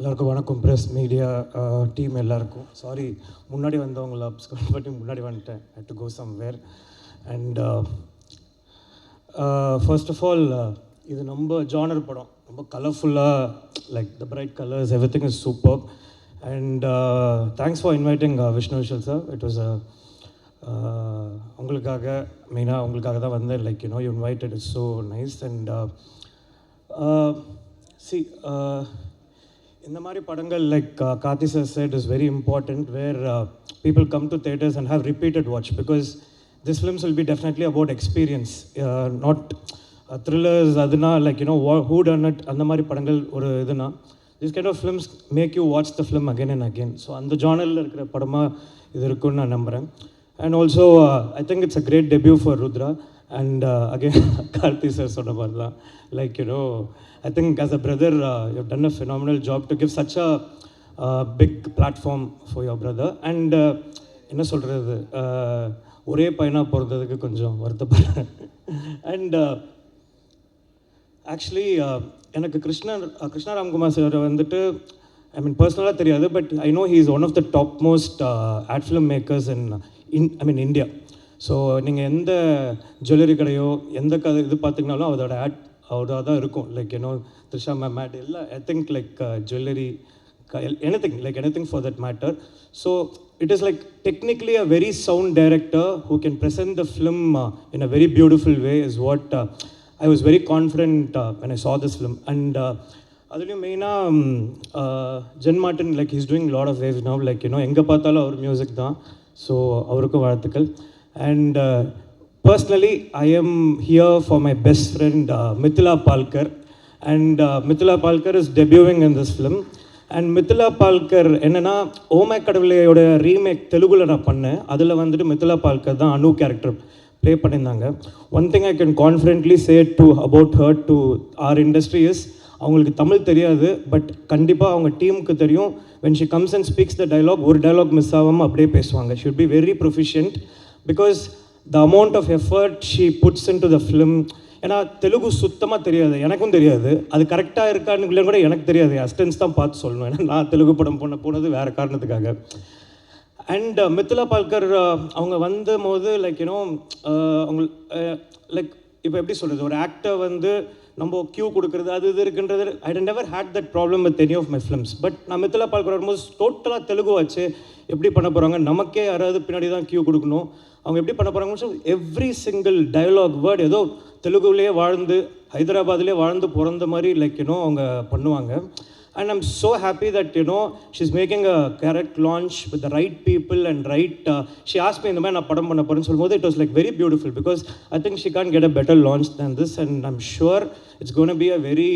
எல்லாருக்கும் வணக்கம். Press media team எல்லாருக்கும் சாரி, முன்னாடி வந்தவங்களை அப்ஸ்கவுண்ட் பண்ணி முன்னாடி வந்துட்டேன். Had to go somewhere. And first of all இது ரொம்ப ஜானர் படம், ரொம்ப கலர்ஃபுல்லாக, like the bright colours, everything is super. And thanks for inviting Vishnu Vishal sir. It was உங்களுக்காக, மெயினாக உங்களுக்காக தான் வந்தேன். Like you invited, it's so nice. And இந்த மாதிரி படங்கள், like Karthi sir said, is very important, where people come to theatres and have repeated watch, because these films will be definitely about experience, not thrillers. aduna like who done it, அந்த மாதிரி படங்கள் ஒரு இதுனா, these kind of films make you watch the film again and again. So அந்த ஜானரில் இருக்கிற படமாக இது இருக்குன்னு நான் நம்புகிறேன். And also I think it's a great debut for Rudra. And again Karthi sir சொன்ன மாதிரி தான், like I think as a brother you've done a phenomenal job to give such a big platform for your brother. And என்ன சொல்கிறது, ஒரே பையனாக பிறந்ததுக்கு கொஞ்சம் வருத்தப்படுறேன். And actually எனக்கு கிருஷ்ணா ராம்குமார் சார் வந்துட்டு, ஐ மீன் பர்சனலாக தெரியாது, but I know he is one of the top most ad film makers in India. So நீங்கள் எந்த ஜுவல்லரி கடையோ எந்த இது பார்த்தீங்கனாலும் அதோட அவராக தான் இருக்கும். லைக் த்ரிஷா மேம் ஆட் எல்லாம், I think like jewellery, anything for that matter. So it is like technically a very sound director who can present the film in a very beautiful way is what I was very confident when I saw this film. And அதுலேயும் மெயினாக Jen Martin, like he's doing a lot of waves now, like எங்கே பார்த்தாலும் அவர் music தான். So அவருக்கும் வாழ்த்துக்கள். And personally I am here for my best friend Mithila Palkar. And Mithila Palkar is debuting in this film. And Mithila Palkar என்னென்னா, ஓமை கடவுளையோட remake தெலுங்குல நான் பண்ணேன். அதில் வந்துட்டு மித்திலா பால்கர் தான் அனு கேரக்டர் ப்ளே பண்ணியிருந்தாங்க. One thing I can confidently say about her to our industry is, அவங்களுக்கு தமிழ் தெரியாது, பட் கண்டிப்பாக அவங்க டீமுக்கு தெரியும். when she comes and speaks the dialogue, ஒரு டைலாக் மிஸ் ஆகாமல் அப்படியே பேசுவாங்க. she would be very proficient because the amount of effort she puts into the film. ஏன்னா தெலுங்கு சுத்தமாக தெரியாது, எனக்கும் தெரியாது. அது கரெக்டாக இருக்கான்னு கூட எனக்கு தெரியாது. அஸ்டன்ஸ் தான் பார்த்து சொல்லணும், ஏன்னா நான் தெலுங்கு படம் போனது வேறு காரணத்துக்காக. அண்ட் மித்திலா பால்கர் அவங்க வந்த போது லைக் அவங்க லைக் இப்போ எப்படி சொல்கிறது, ஒரு ஆக்டர் வந்து நம்ம கியூ கொடுக்குறது அது இது இருக்குன்றது, I never had that problem with any of my films. But நான் மித்திலா பால்கர் வரும்போது டோட்டலாக தெலுங்கு வச்சு எப்படி பண்ண போகிறாங்க, நமக்கே யாராவது பின்னாடி தான் கியூ கொடுக்கணும், அவங்க எப்படி பண்ண போகிறாங்கன்னு சொல்லி எவ்ரி சிங்கிள் டயலாக் வேர்டு ஏதோ தெலுங்குலேயே வாழ்ந்து ஹைதராபாத்லேயே வாழ்ந்து பிறந்த மாதிரி லைக் அவங்க பண்ணுவாங்க. And I'm so happy that she's making a correct launch with the right people and right she asked me இந்த மாதிரி நான் படம் பண்ண போறேன்னு சொல்லும்போது it was like very beautiful, because I think she can't get a better launch than this. And I'm sure it's going to be a very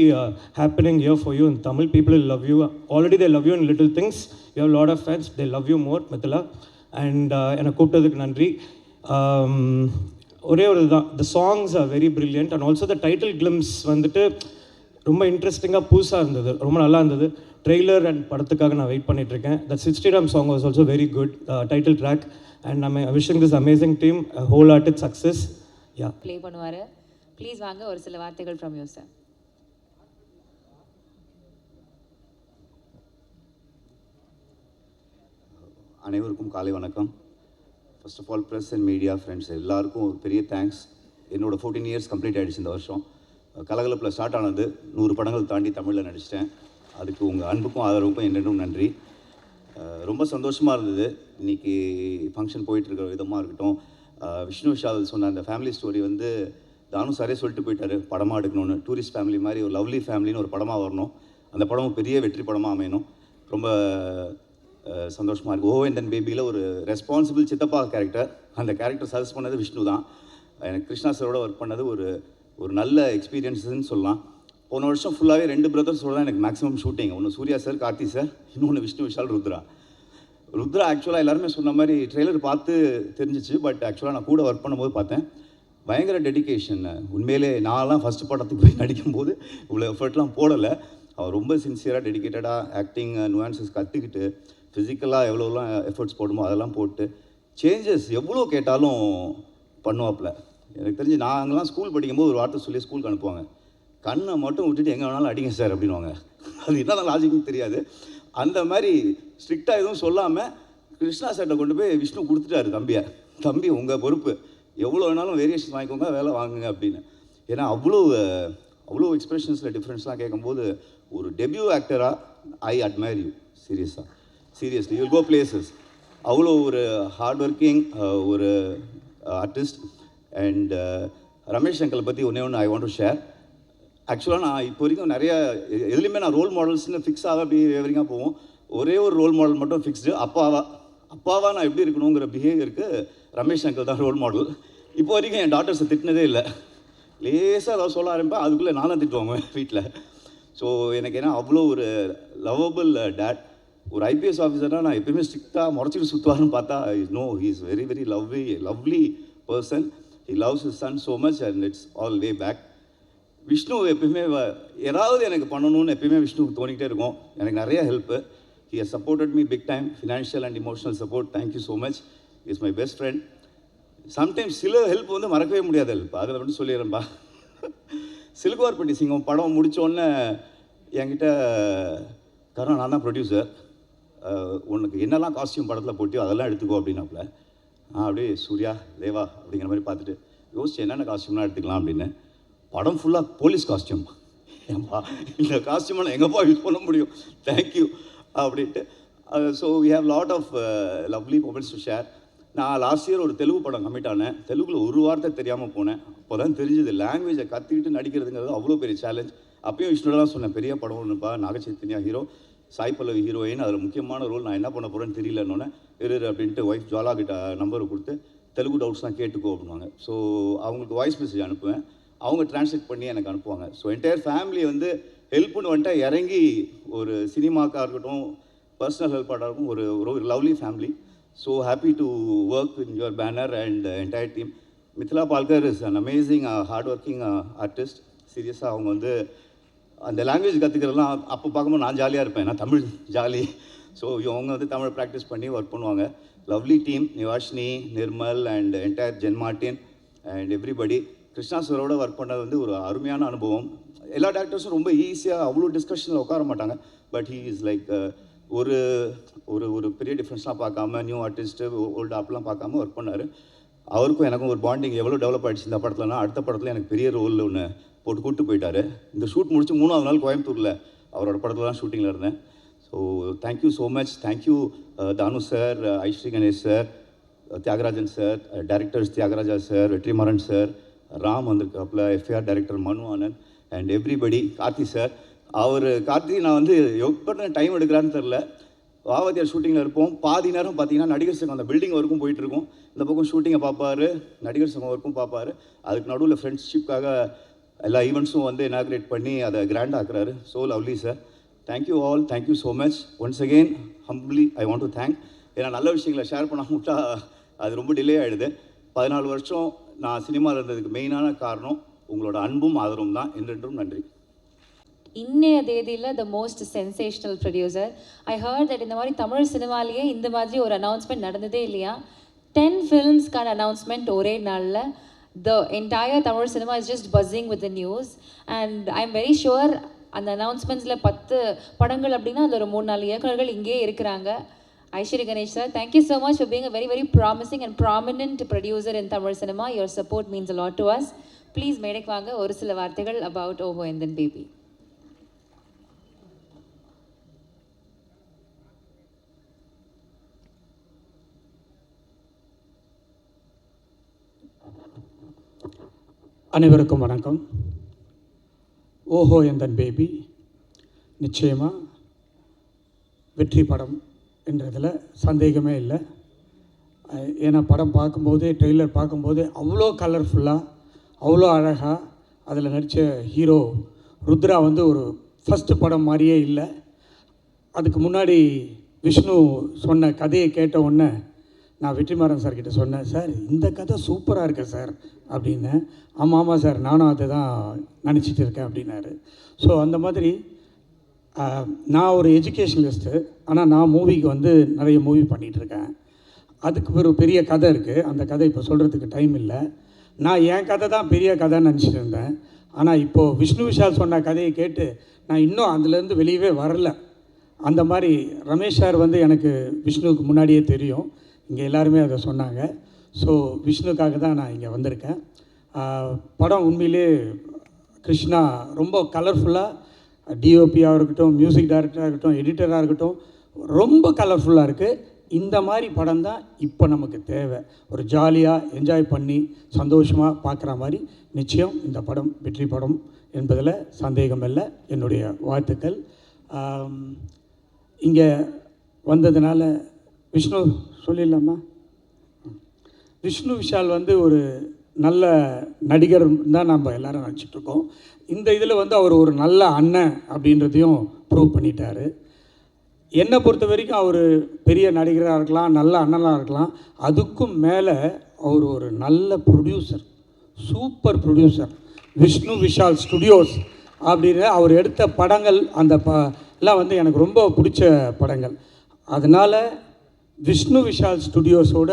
happening year for you in Tamil. People will love you. Already they love you in little things. You have a lot of fans. They love you more, Mithila. And என்னை கூப்பிட்டதுக்கு நன்றி. ஒரே ஒரு தான், the songs are very brilliant. And also the title glimpse வந்துட்டு ரொம்ப இன்ட்ரெஸ்டிங்காக புதுசாக இருந்தது, ரொம்ப நல்லா இருந்தது. ட்ரெய்லர் அண்ட் படத்துக்காக நான் வெயிட் பண்ணிகிட்ருக்கேன். That 60 Ram song was also very good title track. And நம்ம wishing this amazing team whole hearted success. யா ப்ளே பண்ணுவார். ப்ளீஸ் வாங்க, ஒரு சில வார்த்தைகள் ஃப்ரம் யூ சார். அனைவருக்கும் காலை வணக்கம். First of all press and media friends எல்லாருக்கும் ஒரு பெரிய தேங்க்ஸ். என்னோடய 14 இயர்ஸ் கம்ப்ளீட் ஆகிடுச்சு இந்த வருஷம். கலகலப்பில் ஸ்டார்ட் ஆனது 100 படங்கள் தாண்டி தமிழில் நடிச்சிட்டேன். அதுக்கு உங்கள் அன்புக்கும் ஆதரவுக்கும் என்னென்னும் நன்றி. ரொம்ப சந்தோஷமாக இருந்தது. இன்றைக்கி ஃபங்க்ஷன் போயிட்டுருக்கிற விதமாக இருக்கட்டும். விஷ்ணு விஷால் சொன்ன அந்த ஃபேமிலி ஸ்டோரி வந்து தானு சாரே சொல்லிட்டு போயிட்டார், படமாக எடுக்கணும்னு. டூரிஸ்ட் ஃபேமிலி மாதிரி ஒரு லவ்லி ஃபேமிலின்னு ஒரு படமாக வரணும். அந்த படம் பெரிய வெற்றி படமாக அமையணும். ரொம்ப சந்தோஷமாக இருக்குது. ஓ அண்ட் தென் பேபியில் ஒரு ரெஸ்பான்சிபிள் சித்தப்பா கேரக்டர், அந்த கேரக்டர் சஜஸ்ட் பண்ணது விஷ்ணு தான். எனக்கு கிருஷ்ணா சாரோட ஒர்க் பண்ணது ஒரு நல்ல எக்ஸ்பீரியன்ஸுன்னு சொல்லலாம். போன வருஷம் ஃபுல்லாகவே 2 பிரதர்ஸோட தான் எனக்கு மேக்ஸிமம் ஷூட்டிங். ஒன்று சூர்யா சார், கார்த்தி சார், இன்னொன்று விஷ்ணு விஷால், ருத்ரா ஆக்சுவலாக எல்லாருமே சொன்ன மாதிரி ட்ரெய்லர் பார்த்து தெரிஞ்சிச்சு. பட் ஆக்சுவலாக நான் கூட ஒர்க் பண்ணும்போது பார்த்தேன், பயங்கர டெடிக்கேஷன். உண்மையிலே நான்லாம் ஃபஸ்ட்டு படத்துக்கு போய் நடிக்கும்போது இவ்வளோ எஃபர்ட்லாம் போடலை. அவர் ரொம்ப சின்சியராக டெடிக்கேட்டடாக ஆக்டிங் நுவான்சஸ் கற்றுக்கிட்டு ஃபிசிக்கலாக எவ்வளோலாம் எஃபர்ட்ஸ் போடுமோ அதெல்லாம் போட்டு சேஞ்சஸ் எவ்வளோ கேட்டாலும் பண்ணுவாப்பில். எனக்கு தெரிஞ்சு நாங்கள்லாம் ஸ்கூல் படிக்கும்போது ஒரு வார்த்தை சொல்லி ஸ்கூலுக்கு அனுப்புவாங்க, கண்ணை மட்டும் விட்டுட்டு எங்கே வேணாலும் அடிங்க சார் அப்படின்வாங்க. அது என்ன லாஜிக்னு தெரியாது. அந்த மாதிரி ஸ்ட்ரிக்டாக எதுவும் சொல்லாமல் கிருஷ்ணா சார்கிட்ட கொண்டு போய் விஷ்ணு கொடுத்துட்டாரு தம்பியை. தம்பி உங்கள் பொறுப்பு, எவ்வளோ வேணாலும் வேரியேஷன் வாங்கிக்கோங்க, வேலை வாங்குங்க அப்படின்னு. ஏன்னா அவ்வளோ எக்ஸ்பிரஷன்ஸில் டிஃப்ரென்ஸ்லாம் கேட்கும்போது ஒரு டெபியூ ஆக்டராக I admire you seriously you'll go places. அவ்வளோ ஒரு ஹார்ட் ஒர்க்கிங் ஒரு ஆர்டிஸ்ட். அண்ட் ரமேஷ் அங்கிளை பற்றி ஒன்று ஐ வாண்ட் டு ஷேர். ஆக்சுவலாக நான் இப்போ வரைக்கும் நிறைய எதுலேயுமே நான் ரோல் மாடல்ஸ்னு ஃபிக்ஸாக அப்படி வரைக்கும் போவோம். ஒரே ஒரு ரோல் மாடல் மட்டும் ஃபிக்ஸ்டு, அப்பாவா நான் எப்படி இருக்கணுங்கிற பிஹேவியருக்கு ரமேஷ் அங்கிள் தான் ரோல் மாடல். இப்போ வரைக்கும் என் டாட்டர்ஸை திட்டினதே இல்லை. லேசாக ஏதாவது சொல்ல ஆரம்பிப்பேன், அதுக்குள்ளே நானும் திட்டுவாங்க வீட்டில். ஸோ எனக்கு ஏன்னா அவ்வளோ ஒரு லவ்வபிள் டேட். ஒரு ஐபிஎஸ் ஆஃபீஸர்னால் நான் எப்பயுமே ஸ்ட்ரிக்டாக முறைச்சிட்டு சுற்றுவாருன்னு பார்த்தா no, he is very very lovely person. He loves his son so much and it's all way back. Vishnu எப்பயுமே ஏதாவது எனக்கு பண்ணணும்னு எப்பயுமே விஷ்ணுவுக்கு தோணிக்கிட்டே இருக்கும். எனக்கு நிறைய help. He has supported me big time, financial and emotional support. Thank you so much. Is my best friend. Sometimes சில ஹெல்ப் வந்து மறக்கவே முடியாத ஹெல்ப், அதில் மட்டும் சொல்லிடுறேன்பா. சிலுக்குவார்பட்டி சிங்கம் படம் முடித்தோடனே என்கிட்ட கருணா, நான் தான் ப்ரொடியூசர், உனக்கு என்னெல்லாம் காஸ்டியூம் படத்தில் போட்டியோ அதெல்லாம் எடுத்துக்கோ அப்படின்னாப்புல. அப்படியே சூர்யா தேவா அப்படிங்கிற மாதிரி பார்த்துட்டு யோசிச்சு என்னென்ன காஸ்டியூம்லாம் எடுத்துக்கலாம் அப்படின்னு. படம் ஃபுல்லாக போலீஸ் காஸ்டியூம். ஏன்பா இந்த காஸ்டியூமெல்லாம் எங்கேப்பா யூஸ் பண்ண முடியும், தேங்க்யூ அப்படின்ட்டு. So we have lot of lovely moments to share. நான் லாஸ்ட் இயர் ஒரு தெலுங்கு படம் கமிட் ஆனேன். தெலுங்கில் ஒரு வார்த்தை தெரியாமல் போனேன். அப்போ தான் தெரிஞ்சுது லாங்குவேஜை கற்றுக்கிட்டு நடிக்கிறதுங்கிறது அவ்வளோ பெரிய சேலஞ்ச். அப்பயும் விஷ்ணுலாம் சொன்னேன், பெரிய படம் ஒன்றுப்பா, நாகச்சைத்தன்யா ஹீரோ, சாய் பல்லவி ஹீரோயின், அதில் முக்கியமான ரோல், நான் என்ன பண்ண போகிறேன்னு தெரியலன்னொன்னே இரு அப்படின்ட்டு ஒய்ஃப் ஜுவாலா கிட்ட நம்பரை கொடுத்து தெலுங்கு டவுட்ஸ்லாம் கேட்டுக்கோ அப்படின்வாங்க. ஸோ அவங்களுக்கு வாய்ஸ் மெசேஜ் அனுப்புவேன், அவங்க டிரான்ஸ்லேட் பண்ணி எனக்கு அனுப்புவாங்க. ஸோ என்டையர் ஃபேமிலி வந்து ஹெல்ப்னு வந்துட்டு இறங்கி ஒரு சினிமாக்காக இருக்கட்டும், பர்சனல் ஹெல்ப்பாக இருக்கும், ஒரு lovely family. So happy to work in your banner and entire team. Mithila Palkar is an amazing hard working artist. சீரியஸாக அவங்க வந்து அந்த லாங்குவேஜ் கற்றுக்கிறதுலாம் அப்போ பார்க்கும்போது நான் ஜாலியாக இருப்பேன், நான் தமிழ் ஜாலி. ஸோ அவங்க வந்து தமிழ் ப்ராக்டிஸ் பண்ணி ஒர்க் பண்ணுவாங்க. Lovely team, Nivashini, Nirmal and entire Jen Martin and everybody. Krishna சாரோட ஒர்க் பண்ணது வந்து ஒரு அருமையான அனுபவம். எல்லா டேரக்டர்ஸும் ரொம்ப ஈஸியாக அவ்வளோ டிஸ்கஷனில் உட்கார மாட்டாங்க. பட் ஹீ இஸ் லைக் ஒரு ஒரு ஒரு பெரிய டிஃப்ரென்ஸ்லாம் பார்க்காம, நியூ ஆர்டிஸ்ட்டு ஓல்டு ஆப்லாம் பார்க்காம ஒர்க் பண்ணார். அவருக்கும் எனக்கும் ஒரு பாண்டிங் எவ்வளோ டெவலப் ஆகிடுச்சு இந்த படத்துலனா. அடுத்த படத்தில் எனக்கு பெரிய ரோல் ஒன்று போட்டு கூப்பிட்டு போயிட்டார். இந்த ஷூட் முடிச்சு 3ஆவது நாள் கோயம்புத்தூரில் அவரோட படத்தில் தான் ஷூட்டிங்கில் இருந்தேன். So thank you so much. Thank you Thanu sir, Ishari Ganesh sir, Thiyagarajan sir, directors Thiyagaraja sir, Vetrimaaran sir, Ram வந்திருக்காப்புல, FIR director Manu Anand and everybody. Karthi sir, Karthi நான் வந்து எப்போ டைம் எடுக்கிறான்னு தெரில. வாவதியார் ஷூட்டிங்கில் இருப்போம், பாதி நேரம் பார்த்தீங்கன்னா நடிகர் சங்கம் அந்த பில்டிங் வரைக்கும் போயிட்டுருக்கோம். இந்த பக்கம் ஷூட்டிங்கை பார்ப்பார், நடிகர் சங்கம் வரைக்கும் பார்ப்பார். அதுக்கு நடுவில் ஃப்ரெண்ட்ஷிப்காக எல்லா ஈவெண்ட்ஸும் வந்து இனாக்ரேட் பண்ணி அதை கிராண்ட் ஆக்குறாரு. So lovely sir, thank you all, thank you so much. Once again humbly I want to thank. ஏன்னா நல்ல விஷயங்களை ஷேர் பண்ணாமல் விட்டா அது ரொம்ப டிலே ஆகிடுது. 14 வருஷம் நான் சினிமாவில் இருந்ததுக்கு மெயினான காரணம் உங்களோட அன்பும் ஆதரவும் தான். என்றென்றும் நன்றி. இன்னைய தேதியில் the most sensational producer. I heard that இந்த மாதிரி தமிழ் சினிமாலேயே இந்த மாதிரி ஒரு அனௌன்ஸ்மெண்ட் நடந்ததே இல்லையா. 10 ஃபிலிம்ஸ்க்கான அனௌன்ஸ்மெண்ட் ஒரே நாளில். The entire Tamil cinema is just buzzing with the news. And I am very sure அந்த அனௌன்ஸ்மெண்ட்ஸில் 10 படங்கள் அப்படின்னா அதில் ஒரு 3-4 இயக்குநர்கள் இங்கேயே இருக்கிறாங்க. Ishari Ganesh sir, thank you so much for being a very very promising and prominent producer in Tamil cinema. Your support means a lot to us. Please மேடைக்கு வாங்க, ஒரு சில வார்த்தைகள் அபவுட் ஓஹோ எந்தன் பேபி. அனைவருக்கும் வணக்கம். ஓஹோ எந்தன் பேபி நிச்சயமாக வெற்றி படம் என்றதில் சந்தேகமே இல்லை. ஏன்னா படம் பார்க்கும்போதே, ட்ரெய்லர் பார்க்கும்போதே அவ்வளோ கலர்ஃபுல்லாக, அவ்வளோ அழகாக அதில் நடித்த ஹீரோ ருத்ரா வந்து ஒரு ஃபஸ்ட்டு படம் மாதிரியே இல்லை. அதுக்கு முன்னாடி விஷ்ணு சொன்ன கதையை கேட்ட உடனே நான் வெற்றிமாறன் சார்கிட்ட சொன்னேன், சார் இந்த கதை சூப்பராக இருக்கு சார் அப்படின்னு. ஆமாம் சார், நானும் அதை தான் நினச்சிட்டு இருக்கேன் அப்படின்னாரு. ஸோ அந்த மாதிரி நான் ஒரு எஜுகேஷனலிஸ்ட்டு, ஆனால் நான் மூவிக்கு வந்து நிறைய மூவி பண்ணிகிட்ருக்கேன். அதுக்கு ஒரு பெரிய கதை இருக்குது. அந்த கதை இப்போ சொல்கிறதுக்கு டைம் இல்லை. நான் என் கதை தான் பெரிய கதைன்னு நினச்சிட்டு இருந்தேன். ஆனால் இப்போது விஷ்ணு விஷால் சொன்ன கதையை கேட்டு நான் இன்னும் அதுலேருந்து வெளியவே வரல. அந்த மாதிரி ரமேஷ் சார் வந்து எனக்கு விஷ்ணுவுக்கு முன்னாடியே தெரியும், இங்கே எல்லாருமே அதை சொன்னாங்க. ஸோ விஷ்ணுக்காக தான் நான் இங்கே வந்திருக்கேன். படம் உண்மையிலே கிருஷ்ணா ரொம்ப கலர்ஃபுல்லாக, டிஓபியாக இருக்கட்டும், மியூசிக் டைரக்டராக இருக்கட்டும், எடிட்டராக இருக்கட்டும், ரொம்ப கலர்ஃபுல்லாக இருக்குது. இந்த மாதிரி படம் தான் இப்போ நமக்கு தேவை. ஒரு ஜாலியாக என்ஜாய் பண்ணி சந்தோஷமாக பார்க்குற மாதிரி நிச்சயம் இந்த படம் வெற்றி படம் என்பதில் சந்தேகம் இல்லை. என்னுடைய வாழ்த்துக்கள். இங்கே வந்ததுனால விஷ்ணு சொல்லிடலாமா? விஷ்ணு விஷால் வந்து ஒரு நல்ல நடிகர் தான் நம்ம எல்லோரும் நினச்சிட்ருக்கோம். இந்த இதில் வந்து அவர் ஒரு நல்ல அண்ணன் அப்படின்றதையும் ப்ரூவ் பண்ணிட்டார். என்னை பொறுத்த வரைக்கும் அவர் பெரிய நடிகராக இருக்கலாம், நல்ல அண்ணனாக இருக்கலாம், அதுக்கும் மேலே அவர் ஒரு நல்ல producer, super producer. Vishnu Vishal studios அப்படின்னு அவர் எடுத்த படங்கள் அந்த எல்லாம் வந்து எனக்கு ரொம்ப பிடிச்ச படங்கள். அதனால் விஷ்ணு விஷால் ஸ்டுடியோஸோட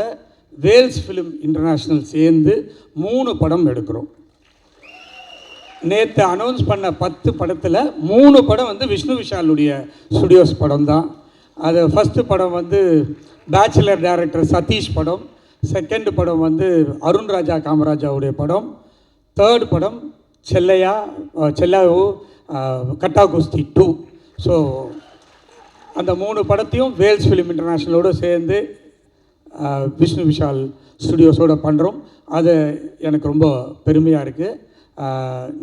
வேல்ஸ் ஃபிலிம் இன்டர்நேஷ்னல் சேர்ந்து 3 படம் எடுக்கிறோம். நேற்று அனௌன்ஸ் பண்ண 10 படத்தில் 3 படம் வந்து விஷ்ணு விஷாலுடைய ஸ்டுடியோஸ் படம் தான். அது ஃபஸ்ட்டு படம் வந்து பேச்சுலர் டைரக்டர் சதீஷ் படம், செகண்ட் படம் வந்து அருண் ராஜா காமராஜாவுடைய படம், தேர்ட் படம் செல்லாவோ கட்டா குஸ்தி 2. ஸோ அந்த 3 படத்தையும் வேல்ஸ் ஃபிலிம் இன்டர்நேஷ்னலோடு சேர்ந்து விஷ்ணு விஷால் ஸ்டுடியோஸோடு பண்ணுறோம். அது எனக்கு ரொம்ப பெருமையாக இருக்குது.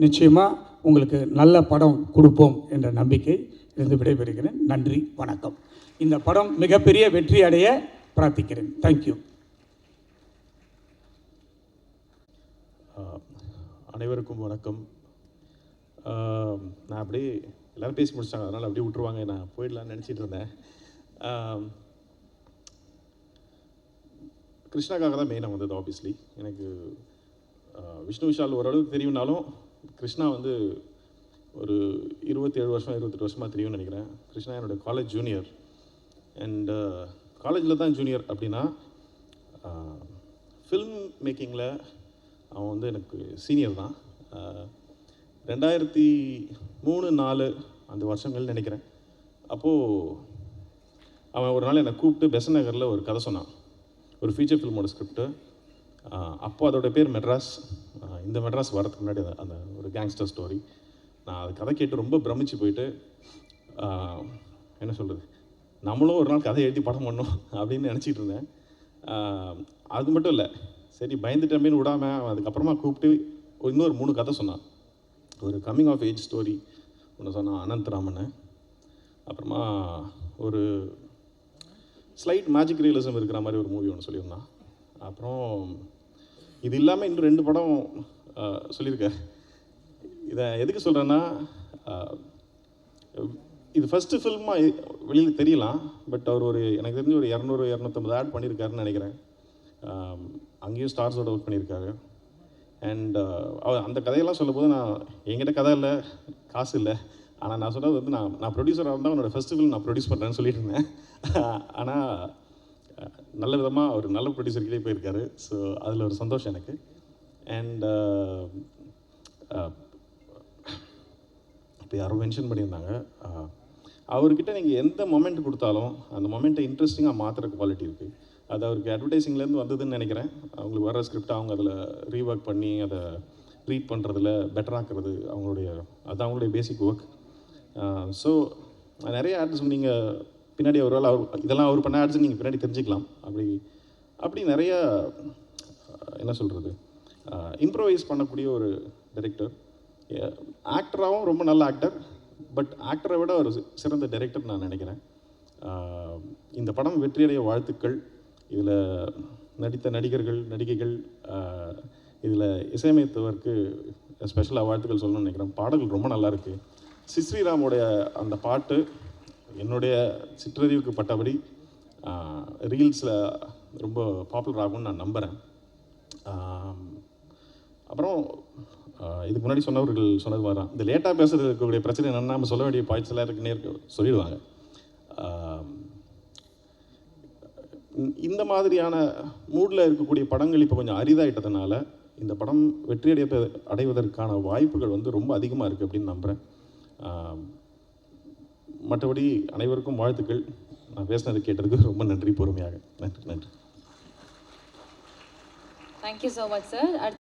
நிச்சயமாக உங்களுக்கு நல்ல படம் கொடுப்போம் என்ற நம்பிக்கை இருந்து விடைபெறுகிறேன். நன்றி, வணக்கம். இந்த படம் மிகப்பெரிய வெற்றி அடைய பிரார்த்திக்கிறேன். தேங்க்யூ. அனைவருக்கும் வணக்கம். நான் அப்படியே எல்லோரும் பேசி முடிச்சிட்டாங்க, அதனால் அப்படியே விட்டுருவாங்க, நான் போயிடலான்னு நினச்சிட்டு இருந்தேன். கிருஷ்ணாக்காக தான் மெயினாக வந்தது. ஆப்வியஸ்லி எனக்கு விஷ்ணு விஷால் ஓரளவுக்கு தெரியும்னாலும் கிருஷ்ணா வந்து ஒரு 27 வருஷம் 28 வருஷமாக தெரியும்னு நினைக்கிறேன். கிருஷ்ணா என்னோடய காலேஜ் ஜூனியர். அண்டு காலேஜில் தான் ஜூனியர் அப்படின்னா ஃபில்ம் மேக்கிங்கில் அவன் வந்து எனக்கு சீனியர் தான். 2003-04 அந்த வருஷங்கள் நினைக்கிறேன். அப்போது அவன் ஒரு நாள் என்னை கூப்பிட்டு பெசன் நகரில் ஒரு கதை சொன்னான், ஒரு ஃபீச்சர் ஃபில்மோட ஸ்கிரிப்டு. அப்போது அதோடய பேர் மெட்ராஸ். இந்த மெட்ராஸ் வரதுக்கு முன்னாடி அந்த ஒரு கேங்ஸ்டர் ஸ்டோரி. நான் அது கதை கேட்டு ரொம்ப பிரமிச்சு போயிட்டு, என்ன சொல்கிறது, நம்மளும் ஒரு நாள் கதை எழுதி படம் பண்ணோம் அப்படின்னு நினச்சிட்டு இருந்தேன். அது மட்டும் இல்லை, சரி பயந்துட்டேன்னு விடாமல் அவன் அதுக்கப்புறமா கூப்பிட்டு இன்னொரு 3 கதை சொன்னான். ஒரு கம்மிங் ஆஃப் ஏஜ் ஸ்டோரி ஒன்று சொன்னான், அனந்தராமன். அப்புறமா ஒரு ஸ்லைட் மேஜிக் ரியலிசம் இருக்கிற மாதிரி ஒரு மூவி ஒன்று சொல்லியிருந்தான். அப்புறம் இது இல்லாமல் இன்னும் 2 படம் சொல்லியிருக்கேன். இதை எதுக்கு சொல்கிறேன்னா, இது ஃபஸ்ட்டு ஃபில்மாக வெளியில் தெரியலாம், பட் அவர் ஒரு எனக்கு தெரிஞ்சு ஒரு 200-250 ஆட் பண்ணியிருக்காருன்னு நினைக்கிறேன். அங்கேயும் ஸ்டார்ஸோட ஒர்க் பண்ணியிருக்காரு. அண்ட் அவர் அந்த கதையெல்லாம் சொல்லும்போது நான் என்கிட்ட கதை இல்லை, காசு இல்லை, ஆனால் நான் சொன்னது வந்து நான் ப்ரொடியூசராக இருந்தால் அவனோட ஃபஸ்ட்டு ஃபில்ம் நான் ப்ரொடியூஸ் பண்ணுறேன்னு சொல்லிட்டு இருந்தேன். ஆனால் நல்ல விதமாக அவர் நல்ல ப்ரொடியூசர்கிட்டே போயிருக்காரு. ஸோ அதில் ஒரு சந்தோஷம் எனக்கு. அண்ட் இப்போ யாரும் மென்ஷன் பண்ணியிருந்தாங்க, அவர்கிட்ட நீங்கள் எந்த மொமெண்ட் கொடுத்தாலும் அந்த மொமெண்ட்டை இன்ட்ரெஸ்டிங்காக மாற்றுற குவாலிட்டி இருக்குது. அது அவருக்கு அட்வர்டைஸிங்லேருந்து வந்ததுன்னு நினைக்கிறேன். அவங்களுக்கு வர ஸ்கிரிப்டை அவங்க அதில் ரீஒர்க் பண்ணி அதை ட்ரீட் பண்ணுறதுல பெட்டராக்குறது அது அவங்களுடைய பேசிக் ஒர்க். ஸோ நிறைய ஆட்ஸ் நீங்கள் பின்னாடி அவர் இதெல்லாம் அவர் பண்ண ஆட்ஸ் நீங்கள் பின்னாடி தெரிஞ்சுக்கலாம். அப்படி நிறைய என்ன சொல்கிறது, இம்ப்ரோவைஸ் பண்ணக்கூடிய ஒரு டைரக்டர். ஆக்டராகவும் ரொம்ப நல்ல ஆக்டர், பட் ஆக்டரை விட ஒரு சிறந்த டைரக்டர் நான் நினைக்கிறேன். இந்த படம் வெற்றியடைய வாழ்த்துக்கள். இதில் நடித்த நடிகைகள், இதில் இசையமைத்தவருக்கு ஸ்பெஷலாக வாழ்த்துக்கள் சொல்லணும்னு நினைக்கிறேன். பாடல்கள் ரொம்ப நல்லாயிருக்கு. ஸ்ரீராமோடைய அந்த பாட்டு என்னுடைய சிற்றறிவுக்கு பட்டபடி ரீல்ஸில் ரொம்ப பாப்புலர் ஆகும்னு நான் நம்புகிறேன். அப்புறம் இதுக்கு முன்னாடி சொன்னவர்கள் சொன்னது மாதிரி தான், இந்த லேட்டாக பேசுகிறது இருக்கக்கூடிய பிரச்சனை என்னென்னா, நம்ம சொல்ல வேண்டிய பாயிண்ட்ஸ் எல்லாம் இருக்குன்னே சொல்லிடுவாங்க. இந்த மாதிரியான மூடில் இருக்கக்கூடிய படங்கள் இப்போ கொஞ்சம் அரிதாயிட்டதுனால இந்த படம் வெற்றி அடைவதற்கான வாய்ப்புகள் வந்து ரொம்ப அதிகமாக இருக்குது அப்படின்னு நம்புகிறேன். மற்றபடி அனைவருக்கும் வாழ்த்துக்கள். நான் பேசினது கேட்டதுக்கு ரொம்ப நன்றி. பொறுமையாக நன்றி. Thank you so much sir.